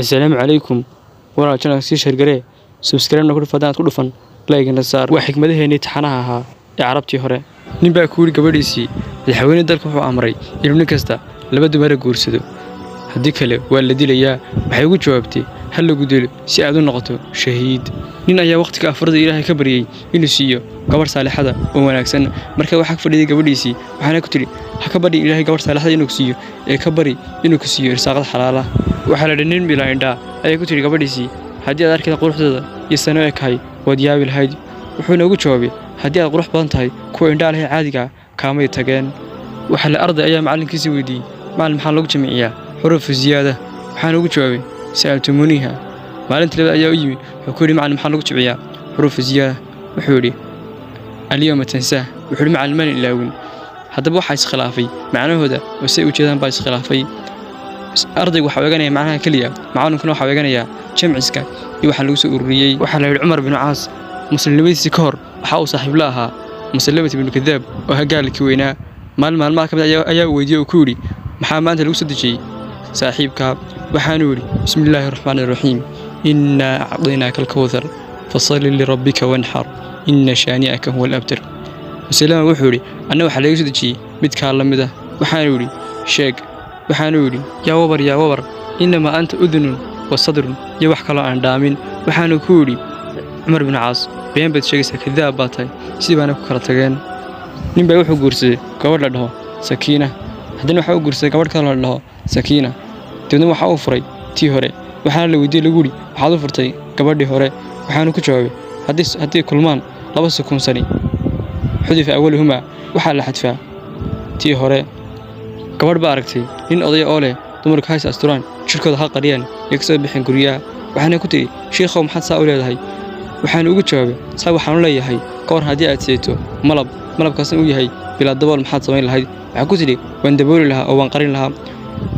السلام عليكم ولا جنا سي شرقري سبسكرايب نقول فدان ku dhufan like-na saar wax xigmadaheena taxanaha ahaa ee carabtii hore nin baa ku yiri gabadhiisii madaxweyne dalka wuxuu amray inuu nin kasta laba dumar guursado hadii kale waa la dilayaa waxay ugu jawaabtay hal lagu dilo si aad u noqoto shahiid nin ayaa waqtiga afrada Ilaahay ka bariyay inuu siiyo gabar saalixada oo wanaagsan markay wax ka fadhiday gabadhiisii waxaana ku tiri ha ka bari Ilaahay gabar saalixada inuu siiyo ee ka bari inuu ku siiyo irsaaqada xalaal ah waxa la dhinin bila indha ay ku tiri gabadhiisii hadii aad arkida quruxdeeda iyo sano ee kahay wad yaabi lahayd wuxuu ugu jawaabay hadii aad qurux badan tahay kuwa indha leh caadiga kaamay tageen waxa la arday ayaa macalinkiisa weydii macallin maxaa lagu jimciyaa xuruf ziyaada waxaan ugu jawaabay sa'altumuniha maalintii labada ayaa u yimi wuxuu ku yiri macallin maxaa lagu jimciyaa xuruf ziyaada wuxuu yiri اليوم تنساه wuxuu macallin man ilaawin hadaba waxa is khilaafay macnahooda oo say u jeedaan baa is khilaafay ardaygu waxa weeganaya macnaha kaliya macallinkuna waxa weeganaya jamciska iyo waxa lagu soo ururiyay waxa la yiri Umar bin Aas muslimadiisa ka hor waxa uu saaxiib la ahaa muslimada ibn Kadaab oo hagaalkii weynaa maalmaha kamid ayaa weydiiyay ku yiri maxaa maanta lagu soo dejiyay saaxiibka waxaanu yiri bismillaahir rahmaanir rahiim inna a'dinaka al-kawthar fasalli li rabbika wanhar inna shani'aka huwa al-abtar salaam wuxuu yiri anna waxa lagu soo dejiyay mid ka lamid ah waxaanu yiri sheeg waxaanu yiri yaa wabar inma anta udunun wa sadrun iyo wax kale aan dhaamin waxaanu ku yiri Umar bin Aas been bad sheegaysa kadaab baatay sidaana ku kala tageen nin baa wuxuu guursaday gabadh la dhaho Sakiina hadana waxa uu guursaday gabadh kale la dhaho Sakiina dadna waxa uu furay tii hore waxaana la weydiiyay lagu yiri waxaad u furtay gabadhii hore waxaanu ku jawaabay hadii kulmaan 2 sekund sani xudif awalhuma waxa la xadfaa tii hore gabadh baa aragtay nin oday oo leh dumarka hays asturaan shirkooda ha qariyaan iyaga bixin guriyaha waxaana ku tiri sheekhow maxaad saa u leedahay waxaan ugu jawaabay saa waxaan leeyahay koor hadii aad seeto malabkaasna uu yahay bila dabool maxaad sameyn lahayd waxa ku tiri waan dabooli lahaa oo waan qarin lahaa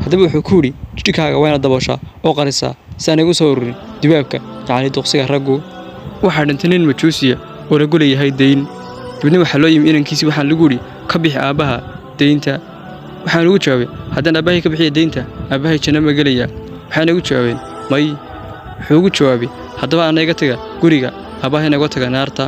hadaba wuxuu ku yiri jidkaaga waa inaad dabooshaa oo qarisaa si aan igu soo ururin dibaabka yaani duqsiga raggu waxa dhintay nin majuusiya oo lagu leeyahay deyn dibna waxa loo yimi inankiisi waxaan lagu yiri ka bixi aabaha deynta waxaan ugu jawaabay haddana aabahay ka bixiyo deynta aabahay janno ma galaya waxaan ugu jawaabay may wuxuu ugu jawaabay haddaba anaga taga guriga aabahay naga taga naarta